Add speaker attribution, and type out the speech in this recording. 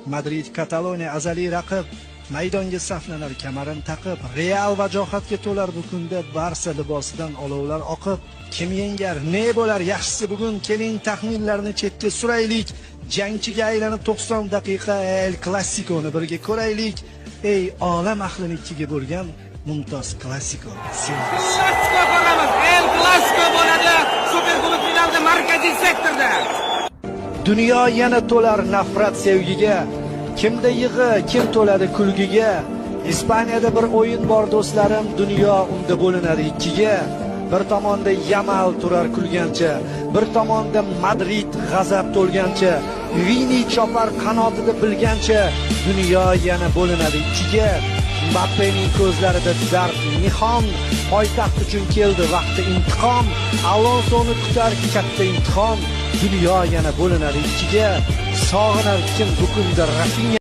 Speaker 1: Madrid Kataloniya azaliy raqib. Maydonga saflanar kamarini taqib, Real vajohatga to'lar bu kunda Barsa libosidan olovlar oqib. Kim yengar, ne bo'lar yaxshisi bugun keling taxminlarni chetga suraylik. Jangchiga aylanib 90 daqiqa El Clasico'ni birga ko'raylik. Ey olam ahlining ikkiga bo'lgan mumtoz Clasico.
Speaker 2: Clasico ko'ramiz. El Clasico bo'ladi. Superkubok finalda markaziy sektorda.
Speaker 1: Dunyo yana to'lar nafrat sevgiga. Kimda yig'i, kim to'ladi kulgiga. Ispaniyada bir o'yin bor do'stlarim, dunyo unda bo'linadi ikkiga. Bir tomonda Yamal turar kulgancha, bir tomonda Madrid g'azab to'lgancha, Vini chopar qanotida bilgancha, dunyo yana bo'linadi ikkiga. Mbappening ko'zlarida dard nihon, poytaxt uchun keldi vaqti intiqom, Alonsoni kutar katta imtihon, dunyo yana bo'linadi ikkiga. Sog'inar kim bu kunda Rafinha